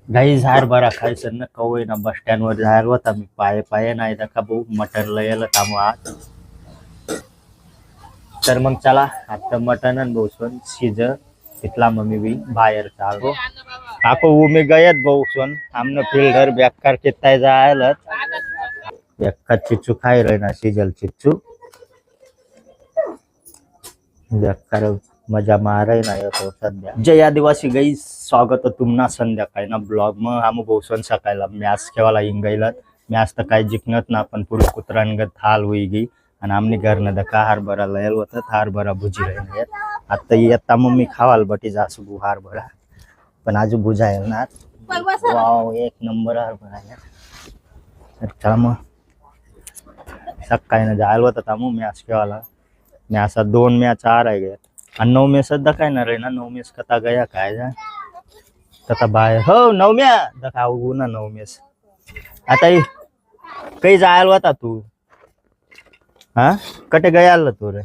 Guys हार बरा खायचं ना कवय ना बस स्टँड वर जायला होता मी पाय पाय नाही का भाऊ मटन यायला थांबू आज तर मग चला आता मटन आणि भाऊसन शिज तिथला मग मी बाहेर चालतो काको मी गयत भाऊसन आमनं फिल्डर बेकार किताय जायला बेकार चिच्चू खाय रे ना शिजल चिच्चू बेकार मजा माराय ना येतो सध्या जय आदिवासी गाई स्वागत तुम्हाला संध्याकाळी ना ब्लॉग मग आम्ही भाऊसन सकाळला मॅच खेळायला इंगायला मॅच तर काय जिंकणत ना पण पुढे कुत्रांगत हाल होई गी आणि आमनी घरनं दका हरभरा लयल होतं हरभरा भुजी राहील आता येता मग मी खावाल बटी जासू गु हरभरा पण आजू बुजायल ना वाव एक नंबर हरभरा आहे चला मग सकाळी ना जायला होता मग मॅच खेळायला मॅच 2 मॅच आ रह गया आणि 9 में सध्या काय ना रे ना 9 में कता गया काय जा तथा बाहेर हो 9 में दखाऊ ना 9 में आता काही जायला होता तू हाँ कटे गया तू रे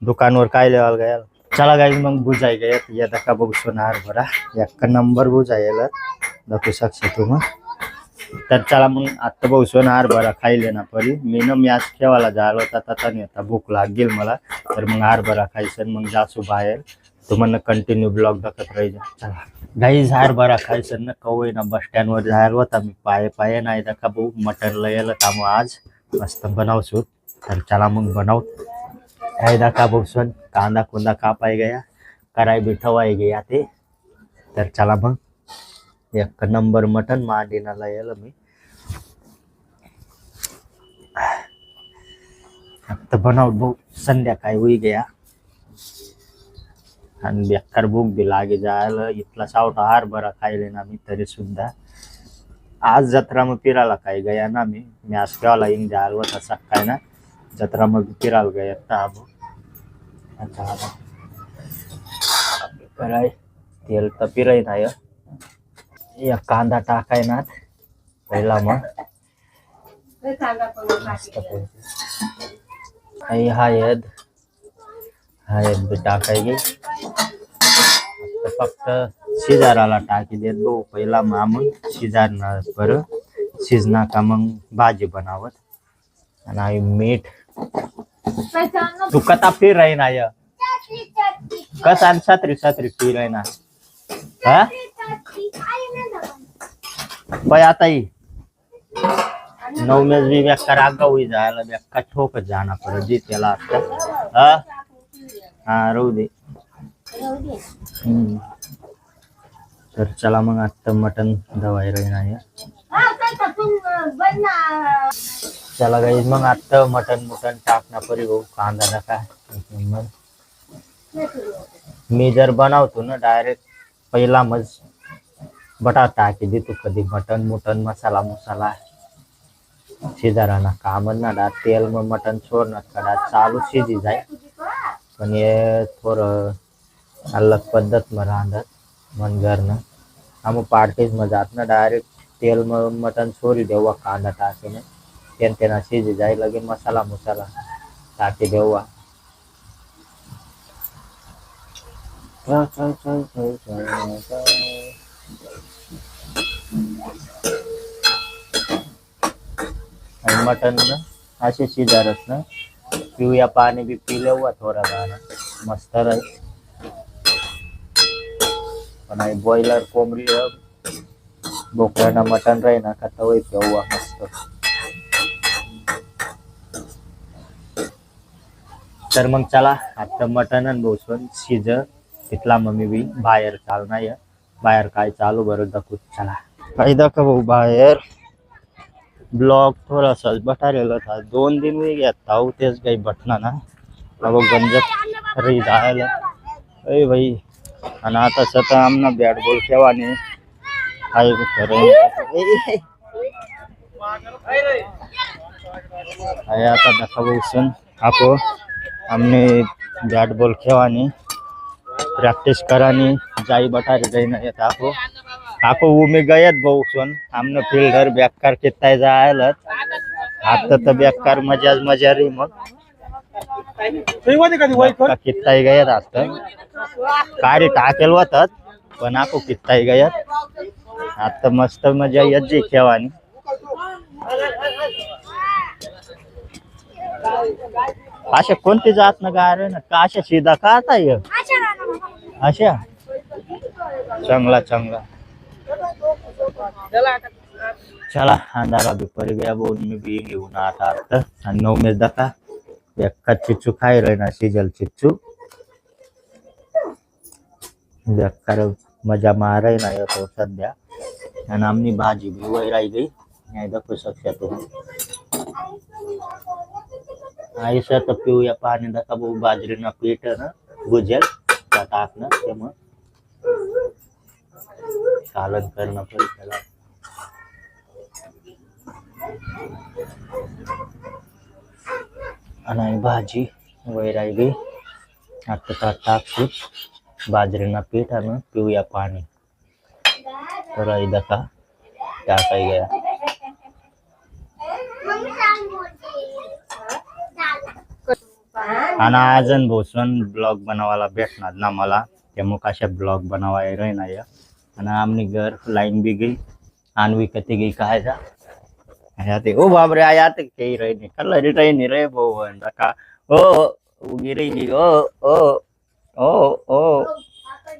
दुकानवर काय लेवाल गया चला गाई मग बुजाय गया या दका बघ सोनार भरा एक नंबर बुजायला दाखवू शकतो तू मग तर चला मग आता भाऊ सोनार भरा खायले ना परी मी ना मॅच खेळायला जायला होता तथा नाही आता भूक लागेल मला तर मग हरभरा खायचं मग जासू बाहेर तुम्हाला कंटिन्यू ब्लॉग दाखवत राहायचं चला गाईज हरभरा खायचं ना कवय ना बस स्टँड वर जायला होता मी पाय पाय नाही का भाऊ मटन यायला थांबू आज मस्त बनवसू तर चला मग बनव रायदा का बघसून कांदा कुंदा कापाय गया कराय बिठवाय गया ते तर चला मग एक नंबर मटन मांडीनाला यायला मी आता बनव भाऊ संध्याकाळी होई गया आणि बेकार भूक बी लागे जायला इथला सावटा हरभरा खायले ना मी तरी सुद्धा आज जत्रा मग फिरायला काय गया ना मी मॅच खेळायला येऊन जायला होता सकाळी ना जत्रा मग फिरायला गया ताबो अच्छा कराय तेल तर फिराय नाही या कांदा टाकाय ना पहिला मग हळद बी टाकाय गे फक्त शिजाराला टाकी देत भाऊ पहिला मग शिजारणार बरं शिजना का मग भाजी बनावत आणि मीठ तू कथा फिर रही ना या कसा छत्री फिर रही ना हा बाय आता ही 9 में भी बेकार आगा हुई जायला बेकार ठोकत जाना पड़े जी त्याला आता हा राहू दे तर चला मग आता मटन दवाई रही ना या चला गाईज मग आता मटन टाकना परी भाऊ कांदा नका मी जर बनवतो ना डायरेक्ट पहिला मज बटाटा टाकी देतो कधी मटन मसाला शिजाराना काम ना डा तेल मग मटन छोडणार का चालू शिजी जाय पण हे थोडं अलग पद्धत मग राहतात मन घरनं आम्ही पार्टीज मग जात ना डायरेक्ट तेल मग मटन छोरी देवा कांदा टाकीने त्यांना शिजी जाय लगे मसाला टाकी देवा मटन ना असे शिजारच ना पिऊया पाणी बी पिले हुआ थोड़ा गाना मस्त रहे पण बॉयलर कोंबडी बोकड्याना मटन रहे ना खाता वही पिऊआ मस्त तर मग चला आता मटन आणि बोसून शिज तिथला मम्मी बी बाहेर चालणार या बाहेर काय चालू बरं दाखवू चला काही दाखव भाऊ बाहेर ब्लॉग थोडासा बटारेला था 2 दिन हुई गया था तेच काही बटना ना अब गंजत रही जायला अरे भाई आणि आता स्वतः आमना बॅट बॉल खेळाने काय करे आता दाखव सुन आपो हमने बैट बॉल खेवानी प्रैक्टिस करानी जाई बटारी रही ना येत आपो वो में गयत भाऊ सुन हमने फील्डर बेकार किताय जायला आता तर बेकार मजा रही मग किताय गयत आता काय टाकेल होतात पण आपो किताय गयत आता मस्त मजा येते खेळानी. अशा कोणती जात ना गार ना का अशा सीधा का आता ये अशा चांगला चांगला. चला अंधारा भी पड़ गया बोल में भी घेऊन आता आता 9 में दका एक चिच्चू खाई रहे ना सीजल चिच्चू बेकार मजा मारे ना येतो सध्या. आणि आमनी भाजी भी वही राही गई नाही दाखवू शकता तुम्ही. आईसा तर पिऊया पाणी दका भाऊ बाजरीना पीठ ना गुजेल टाकणं ते मग कालन करणं पण त्याला. आणि भाजी वही राही गई आता टाकू बाजरीना पीठ आणि पिऊया पाणी. तर आई दका टाकाय गया. आणि अजून भोसवन ब्लॉग बनवायला भेटणार ना मला त्यामुळे कशा ब्लॉग बनवाय रे नाही. आणि आमनी घर लाईन भी गई आणवी कती गई काय जा ते ओ बाबरे आया ते काही रही नहीं कल रही नहीं रे भाऊ का ओ गिरी गी ओ ओ ओ ओ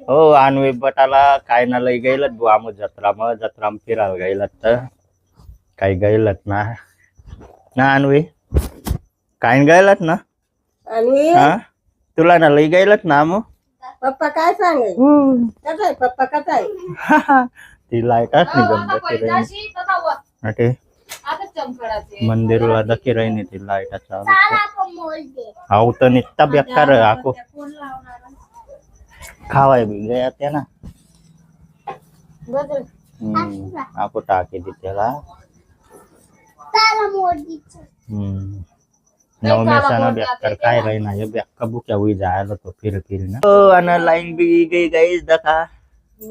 ओ आणवी बटाला काय ना लई गेलत बुवा आम जत्रा फिरायला गेलत तर काही गेलत ना ना आणवी काय गेलत ना हा तुला ना लई गेलत ना मग पप्पा काय सांगे काय पप्पा काय ती लाईटच नाही गमत ते मंदिरला दखी रही नहीं ती लाईट चालू तर नित्ता बेकार आको खावाय भी गया त्या ना आको टाके दी त्याला. 9 में सा ना बेकार काय रही ना ये बेक्का बुक्या हुई जायला तो फिर ना अन लाइन भी गई गाइस दका.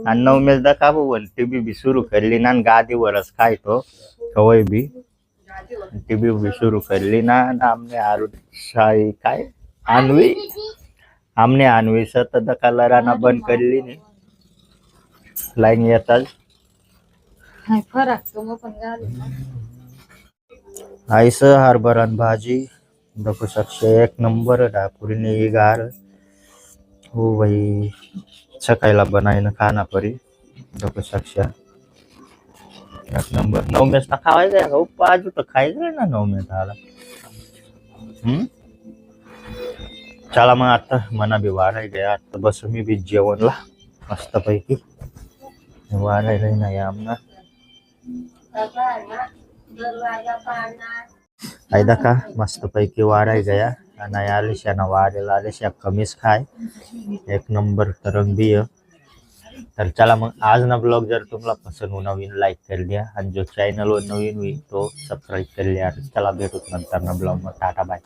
आणि 9 में दका वो टीवी भी शुरू करली ना गादी वरस काय तो कवय भी टीवी भी शुरू करली ना हमने आरुट शाही काय आणवी हमने आणवी सत दका लराना बंद करली नाही लाईन येतात फरक तो मग पण झाले. आईस हरभरण भाजी देखो सकशे एक नंबर डापुरी गार हो भाई सकाळला बनाई ना खाना परी देखो सकशा एक नंबर. 9 में ना खावाय गया हो पाजू तो खाई जाए ना 9 में आला. चला मग आता मना भी वाढाय गया आता बस मी भी जेवणला मस्त पैकी वाढाय नाही आमना ऐदा का मस्त पैकी वाढाय गया. आणि आलिशा ना वाढेल आलिशा कमीच खाय एक नंबर तरंग भी है. तर चला मग आज ना ब्लॉग जर तुम्हाला पसंद हो नवीन लाईक कर दिया आणि जो चॅनल वर नवीन होईल तो सबस्क्राईब कर लिया. चला भेटूत नंतर ना ब्लॉग मध्ये. Tata bye.